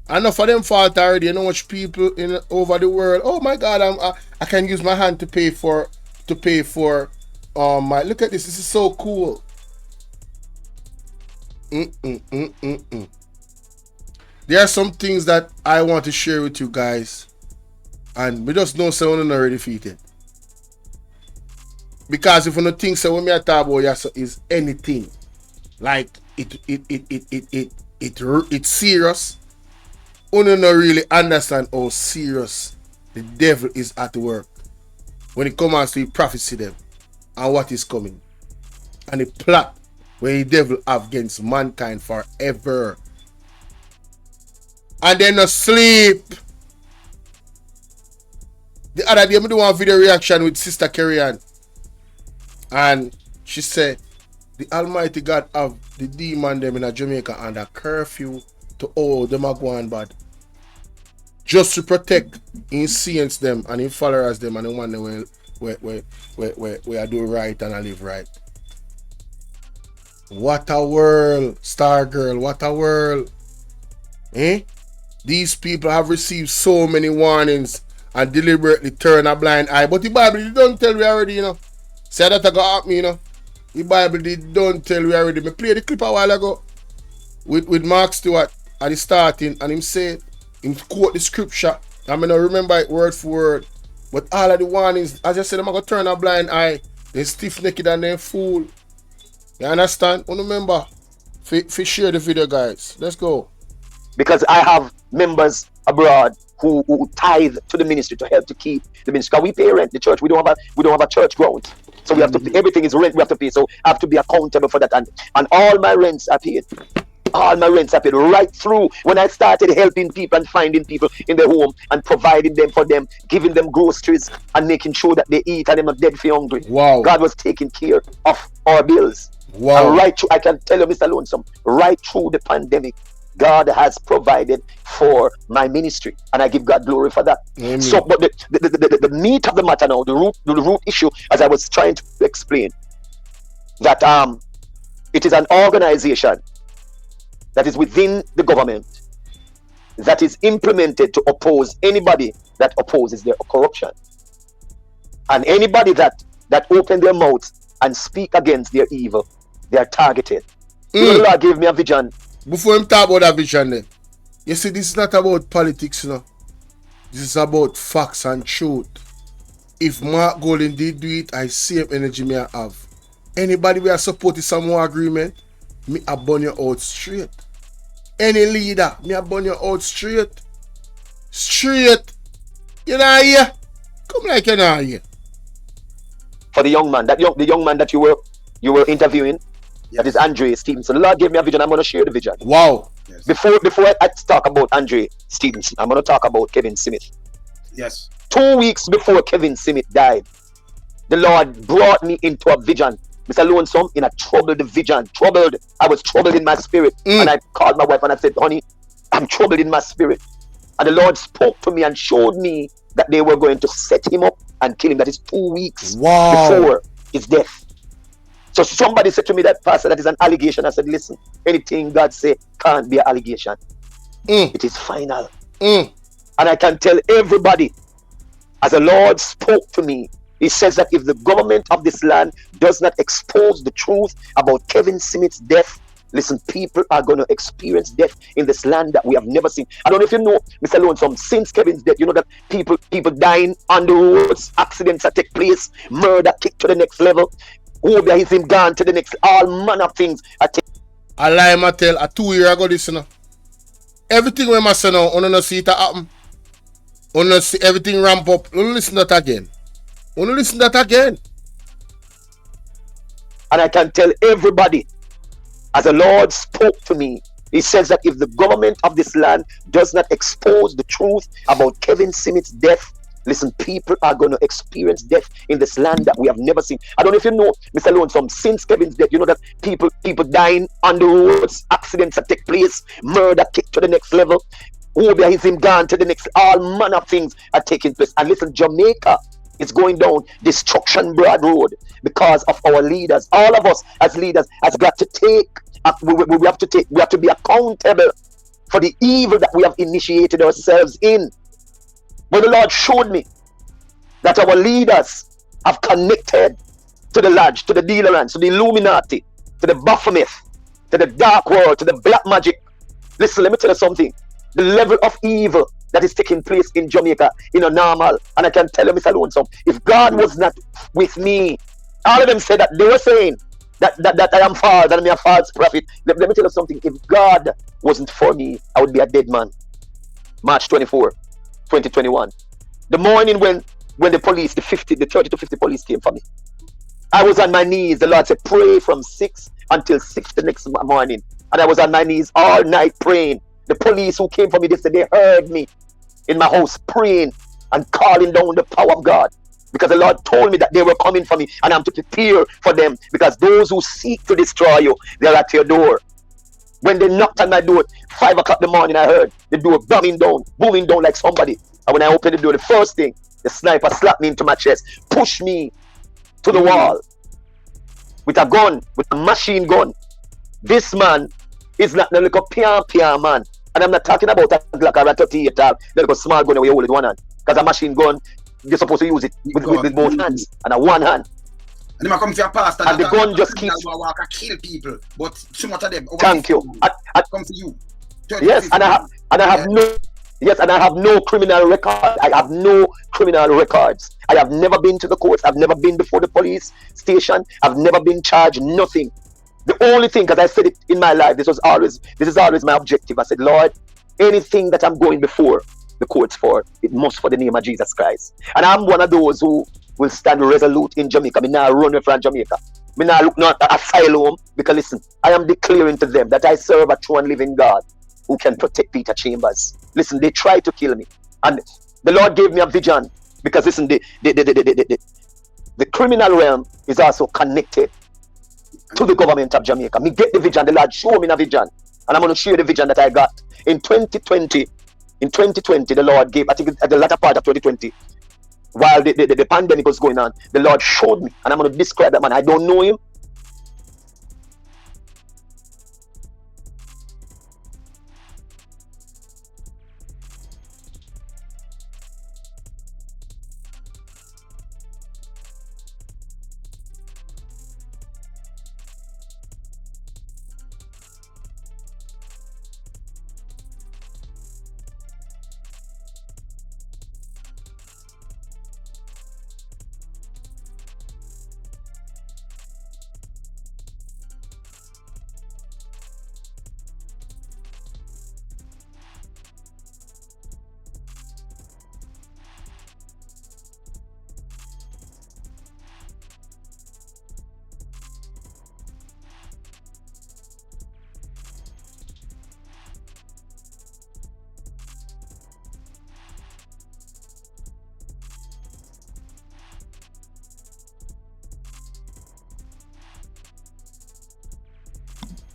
I know for them falter already. You know much people in over the world. Oh my God, I can use my hand to pay for my. Look at this. This is so cool. There are some things that I want to share with you guys, and we just know someone already defeated. Because if you don't think so, when me talk about is anything like it's serious, you don't really understand how serious the devil is at work when it comes to prophecy them and what is coming and the plot where the devil have against mankind forever. And then no sleep. The other day I do one video reaction with Sister Carrie-Ann. And she said, the Almighty God have the demon them in a Jamaica and a curfew to all them are going bad. Just to protect his saints them and his followers them and the one where I do right and I live right. What a world, Star Girl, what a world. Eh? These people have received so many warnings and deliberately turn a blind eye. But the Bible don't tell me already, you know. Say that I got at me, you know. The Bible don't tell me already. Me play the clip a while ago with Mark Stewart at the starting, and him say, him quote the scripture. I mean, I remember it word for word. But all of the warnings, as I said, I'm going to turn a blind eye. They stiff-necked and they fool. You understand? Remember, share the video, guys. Let's go. Because I have members abroad who tithe to the ministry to help to keep the ministry. Because we pay rent, the church. We don't have a church ground. So we have to pay, everything is rent we have to pay. So I have to be accountable for that. And all my rents are paid. All my rents are paid right through when I started helping people and finding people in their home and providing them for them, giving them groceries and making sure that they eat and they're not dead for hungry. Wow. God was taking care of our bills. Wow. And right through, I can tell you, Mr. Lonesome, right through the pandemic, God has provided for my ministry, and I give God glory for that. Amen. So, but the meat of the matter now, the root issue, as I was trying to explain, that it is an organization that is within the government that is implemented to oppose anybody that opposes their corruption, and anybody that open their mouths and speak against their evil, they are targeted. You know, the Lord gave me a vision. Before him talk about that vision then, you see, this is not about politics, you know. This is about facts and truth. If Mark Golden did do it, I same energy me I have. Anybody we are supporting some more agreement, me I burn you out straight. Any leader, me I burn you out straight. Straight. You know here? Come like you know here. For the young man, the young man that you were interviewing, that is Andre Stevenson. The Lord gave me a vision. I'm going to share the vision. Wow. Yes. Before I talk about Andre Stevenson, I'm going to talk about Kevin Smith. Yes. 2 weeks before Kevin Smith died, the Lord brought me into a vision. Mr. Lonesome, in a troubled vision. Troubled. I was troubled in my spirit. And I called my wife and I said, honey, I'm troubled in my spirit. And the Lord spoke to me and showed me that they were going to set him up and kill him. That is 2 weeks before his death. So somebody said to me that, Pastor, that is an allegation. I said, listen, anything God say can't be an allegation. It is final. And I can tell everybody, as the Lord spoke to me, he says that if the government of this land does not expose the truth about Kevin Smith's death, listen, people are going to experience death in this land that we have never seen. I don't know if you know, Mr. Lonesome, since Kevin's death, you know that people dying on the roads, accidents that take place, murder kicked to the next level, Obia is him gone to the next, all manner of things. I lie, I tell, 2 years ago this, you know. Everything when I say now, I don't see it happen. I don't see everything ramp up. I don't listen to that again. I don't listen to that again. And I can tell everybody, as the Lord spoke to me, he says that if the government of this land does not expose the truth about Kevin Smith's death, listen, people are going to experience death in this land that we have never seen. I don't know if you know, Mr. Lonesome, since Kevin's death, you know that people dying on the roads, accidents that take place, murder kicked to the next level, Obia is him gone to the next, all manner of things are taking place. And listen, Jamaica is going down destruction broad road because of our leaders. All of us as leaders has got to take, we have to be accountable for the evil that we have initiated ourselves in. But the Lord showed me that our leaders have connected to the lodge, to the dealerants, to the Illuminati, to the Baphomet, to the dark world, to the black magic. Listen, let me tell you something. The level of evil that is taking place in Jamaica in a normal, and I can tell you, Mr. Lonesome, if God was not with me, all of them said that they were saying that I am false, that I am a false prophet. Let me tell you something. If God wasn't for me, I would be a dead man. March 24, 2021. The morning when the police, the 30 to 50 police came for me, I was on my knees. The Lord said, pray from 6 until 6 the next morning. And I was on my knees all night praying. The police who came for me, they heard me in my house praying and calling down the power of God. Because the Lord told me that they were coming for me and I'm to prepare for them. Because those who seek to destroy you, they're at your door. When they knocked on my door, 5 o'clock in the morning, I heard the door booming down like somebody. And when I opened the door, the first thing, the sniper slapped me into my chest, pushed me to the wall with a gun, with a machine gun. This man is not the little pian man. And I'm not talking about a Glock or a 38 or the little small gun that we hold with one hand. Because a machine gun, you're supposed to use it with both hands and a one hand. And they come to your pastor and the gun just keeps kill people, but so much of them. Thank you. I come to you. Yes, and I have no criminal record. I have no criminal records. I have never been to the courts. I've never been before the police station. I've never been charged nothing. The only thing, because I said it in my life, this is always my objective. I said, Lord, anything that I'm going before the courts for, it must for the name of Jesus Christ. And I'm one of those who will stand resolute in Jamaica. Me not run away from Jamaica. Me not look not at asylum, because listen, I am declaring to them that I serve a true and living God who can protect Peter Chambers. Listen, they tried to kill me, and the Lord gave me a vision, because listen, the criminal realm is also connected to the government of Jamaica. Me get the vision, the Lord show me a vision, And I'm going to share the vision that I got. In 2020, the Lord gave, I think at the latter part of 2020, while the pandemic was going on, the Lord showed me. And I'm going to describe that man. I don't know him.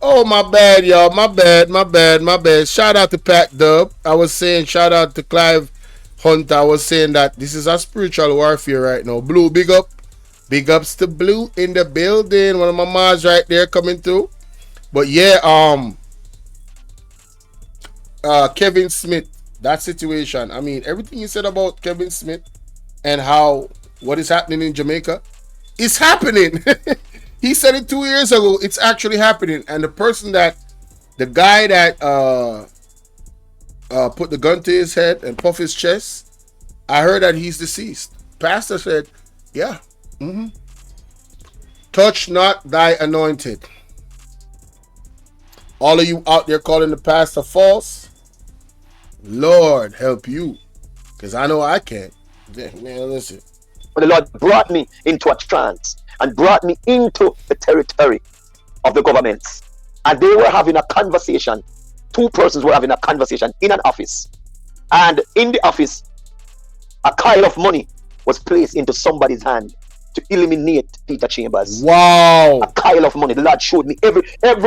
Oh, my bad, y'all. My bad. Shout out to Pat Dub. I was saying shout out to Clive Hunter. I was saying that this is a spiritual warfare right now. Blue, big up. Big ups to Blue in the building. One of my moms right there coming through. But yeah, Kevin Smith, that situation. I mean, everything you said about Kevin Smith and how what is happening in Jamaica is happening. He said it 2 years ago. It's actually happening. And the guy that put the gun to his head and puff his chest, I heard that he's deceased. Pastor said, yeah. Touch not thy anointed. All of you out there calling the pastor false, Lord help you. Because I know I can't. Man, listen. But the Lord brought me into a trance and brought me into the territory of the governments. And they were having a conversation. Two persons were having a conversation in an office. And in the office, a pile of money was placed into somebody's hand to eliminate Peter Chambers. Wow. A pile of money. The Lord showed me every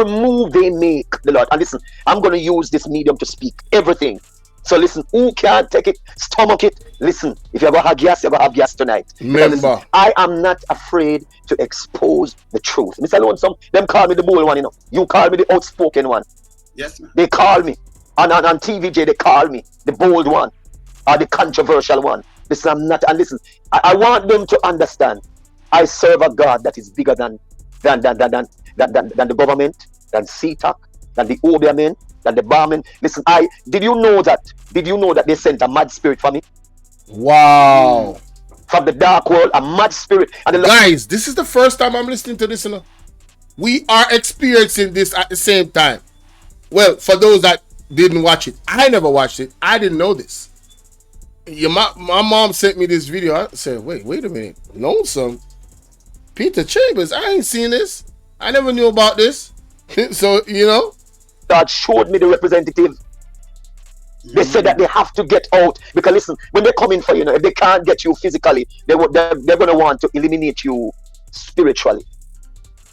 move they make. The Lord. And listen, I'm going to use this medium to speak everything. So listen, who can't take it, stomach it? Listen, if you ever have gas, you ever have gas tonight. Remember, listen, I am not afraid to expose the truth. Mr. Lonesome, them call me the bold one, you know. You call me the outspoken one. Yes, man. They call me. On TVJ, they call me the bold one or the controversial one. Listen, I'm not, and listen, I want them to understand I serve a God that is bigger than the government, than CTAC, than the Obia men, than the barman. Listen, did you know that they sent a mad spirit for me? Wow. From the dark world, a mad spirit. And guys, this is the first time I'm listening to this. You know? We are experiencing this at the same time. Well, for those that didn't watch it, I never watched it. I didn't know this. My mom sent me this video. I said, wait a minute. Lonesome. Peter Chambers, I ain't seen this. I never knew about this. So, you know. God showed me the representative. They said that they have to get out. Because listen, when they come in for you, if they can't get you physically, they're going to want to eliminate you spiritually.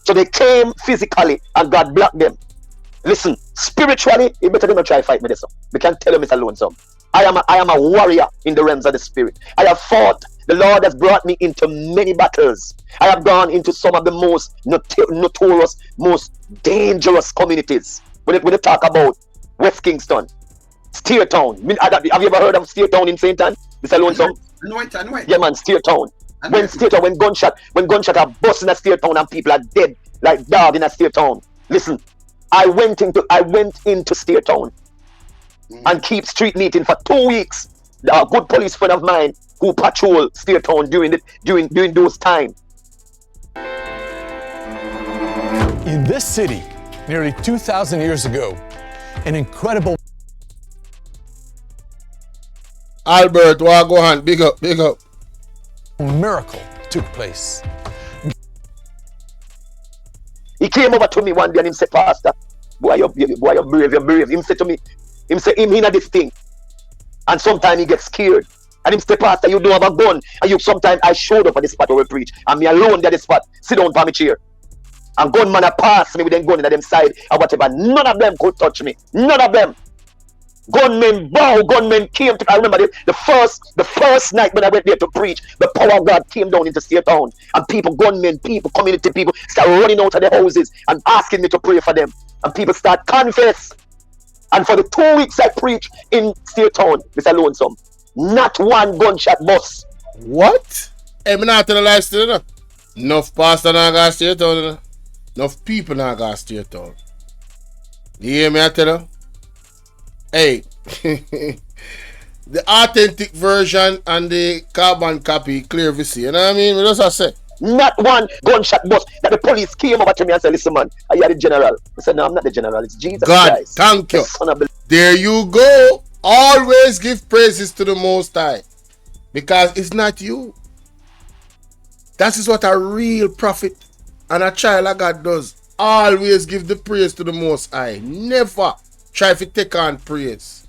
So they came physically and God blocked them. Listen, spiritually, you better not try to fight me this. We can't tell you, Mr. Lonesome. I am a warrior in the realms of the spirit. I have fought. The Lord has brought me into many battles. I have gone into some of the most notorious, most dangerous communities. When you talk about West Kingston, Steertown. Have you ever heard of Steertown in St. Ann? Mr. Lonesome? I know it. Yeah, man, Steertown. When gunshot are busting at Steertown and people are dead like dog in a Steertown. Listen, I went into Steertown and keep street meeting for 2 weeks. A good police friend of mine who patrol Steertown during those times. In this city, nearly 2,000 years ago, an incredible Albert Wagohan, big up. miracle took place. He came over to me one day and he said, Pastor, boy, you're brave. He said to me, him in this thing. And sometimes he gets scared. And him say, Pastor, you don't have a gun. And sometimes I showed up at the spot where we preach. And me alone at the spot, sit down on my chair. And gunman a pass me with them gun in them side or whatever. None of them could touch me. None of them. Gunmen bow, gunmen came to. I remember the first night when I went there to preach, the power of God came down into State Town, and people, gunmen, people, community people, start running out of their houses and asking me to pray for them. And people start confess. And for the 2 weeks I preached in State Town, Mr. Lonesome, not one gunshot bust. What? Hey, me not tell a lie still, you know. Enough pastor now got State Town, you know. Enough people now got State Town. You hear me, I tell you? Hey, the authentic version and the carbon copy clear to see. You know what I mean? What does I say? Not one gunshot bust that the police came over to me and said, listen man, are you the general? I said, no, I'm not the general, it's Jesus God, Christ. thank you. The Son of the... There you go. Always give praises to the Most High. Because it's not you. That is what a real prophet and a child of God does. Always give the praise to the Most High. Never try to take on praise.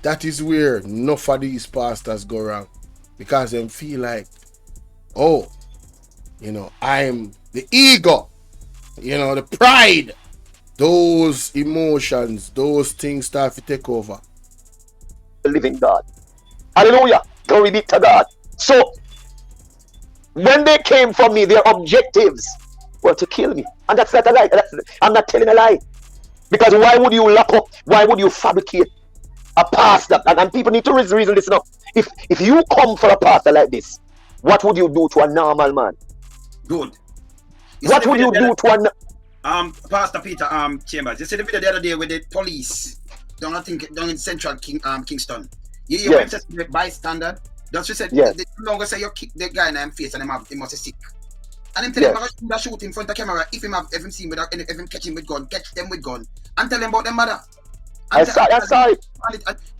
That is where enough of these pastors go wrong. Because they feel like, oh, you know, I'm the ego, you know, the pride. Those emotions, those things start to take over. living God. Hallelujah. Glory be to God. So, when they came for me, their objectives were to kill me. And that's not a lie. I'm not telling a lie. Because why would you lock up? Why would you fabricate a pastor? And people need to reason this now. If you come for a pastor like this, what would you do to a normal man? Good. What would you do to a... Pastor Peter Chambers, you see the video the other day with the police down in central Kingston. You went to the bystander. Don't you say they no longer say you kick the guy in the face and he must be sick. And him tell him to shoot in front of the camera if him see him with if him catch him with gun, catch them with gun, and tell them about their mother. I saw it.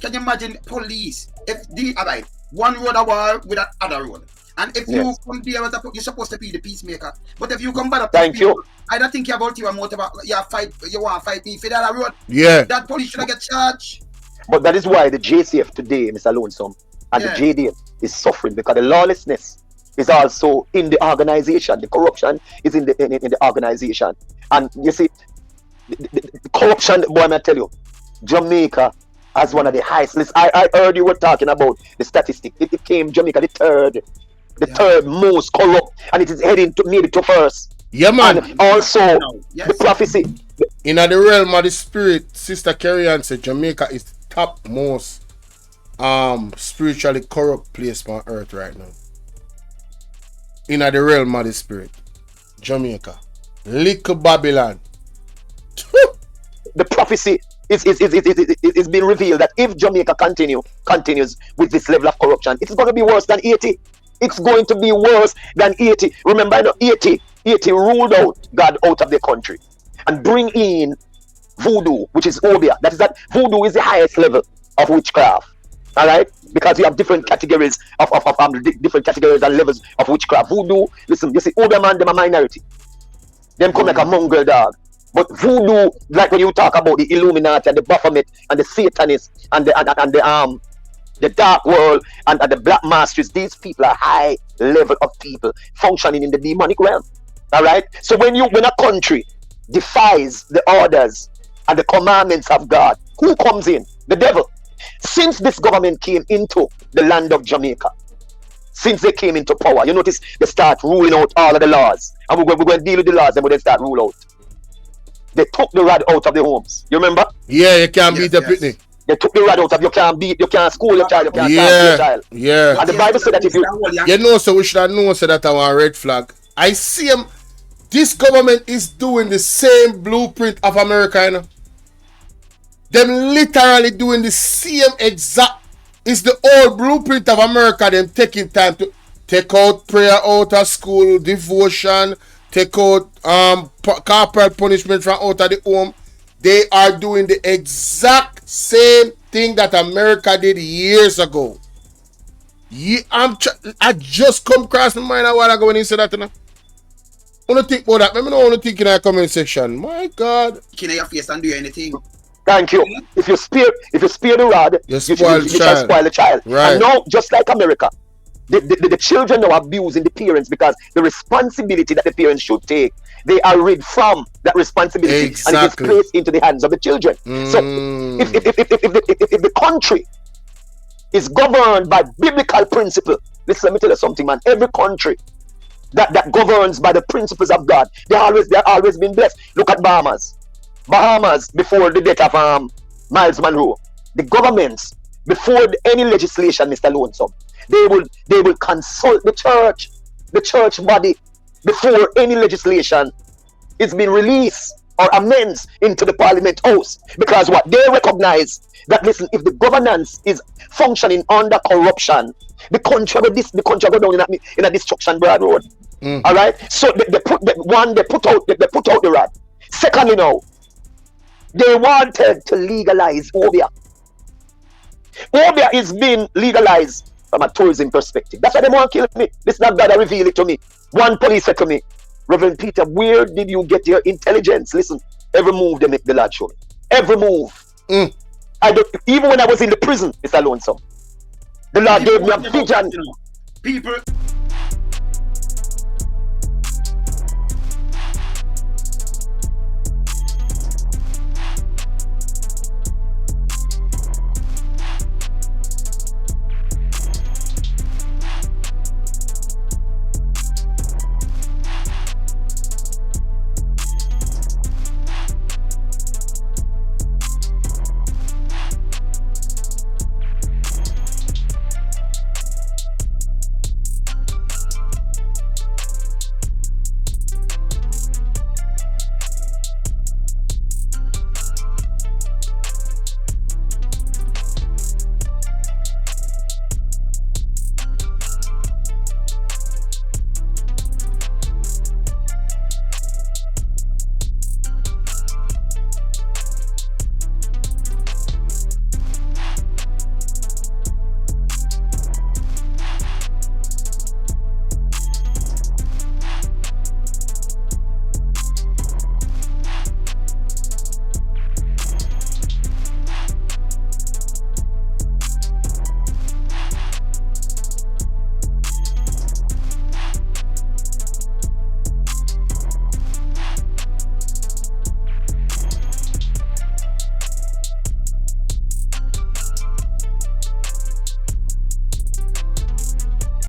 Can you imagine police if the alright one road a war with that other road? And if you come there, you're supposed to be the peacemaker. But if you come back, thank you. I don't think you about your motive. You want to fight me for that road. Yeah. That police should get charged. But that is why the JCF today, Mr. Lonesome, and the JDF is suffering because the lawlessness is also in the organization. The corruption is in the organization. And you see, the corruption, boy, I tell you, Jamaica has one of the highest lists. I heard you were talking about the statistic. It came Jamaica the third most corrupt, and it is heading to maybe to first. Yeah, man. And also the prophecy. In the realm of the spirit, Sister Carrie-Ann said Jamaica is top most spiritually corrupt place on earth right now. In the realm of the spirit, Jamaica, little Babylon. The prophecy is being revealed that if Jamaica continues with this level of corruption, it's going to be worse than 80. It's going to be worse than 80. Remember, 80 ruled out God out of the country and bring in voodoo, which is obia. That voodoo is the highest level of witchcraft. All right, because you have different categories of different categories and levels of witchcraft. Voodoo, listen, you see, obia man, them a minority. Them come like a mongrel dog. But voodoo, like when you talk about the Illuminati and the Baphomet and the Satanists and the dark world and the black masters, these people are high level of people functioning in the demonic realm. All right. So when a country defies the orders and the commandments of God, who comes in? The devil. Since this government came into the land of Jamaica, since they came into power, you notice they start ruling out all of the laws, and we're going to deal with the laws, and we then start rule out. They took the rod out of the homes. You remember? Yeah, you can't beat the picnic. They took the rod out of you can't school your child, you can't talk your child. Yeah. And the Bible said that if you know, so we should have known so that I want a red flag. I see him. This government is doing the same blueprint of America, you know. Them literally doing the same exact. It's the old blueprint of America. Them taking time to take out prayer out of school, devotion, take out corporal punishment from out of the home. They are doing the exact same thing that America did years ago. I just come across my mind a while ago when he said that. You know? I want to think about that. Let me know what you think in the comment section. My God. Can your face and do anything? Thank you. If you spare the rod, you shall spoil the child. Right. And now, just like America, The children now abusing the parents because the responsibility that the parents should take, they are rid from that responsibility, Exactly. and it is placed into the hands of the children. So if the country is governed by biblical principle, listen, let me tell you something, man. Every country that governs by the principles of God, they're always been blessed. Look at Bahamas before the death of Miles Monroe. The governments, before any legislation, Mr. Lonesome, they will consult the church body before any legislation is being released or amends into the Parliament House, because what they recognize that, listen, if the governance is functioning under corruption, the country go down in a destruction broad road. All right, so they put out the rod. Secondly, now they wanted to legalize Obia. Obia is being legalized from a tourism perspective. That's why they want to kill me. This is not God that revealed it to me. One police said to me, Reverend Peter, where did you get your intelligence? Listen, every move they make, the Lord show me. Every move. Even when I was in the prison, Mr. Lonesome, the Lord gave me a vision. People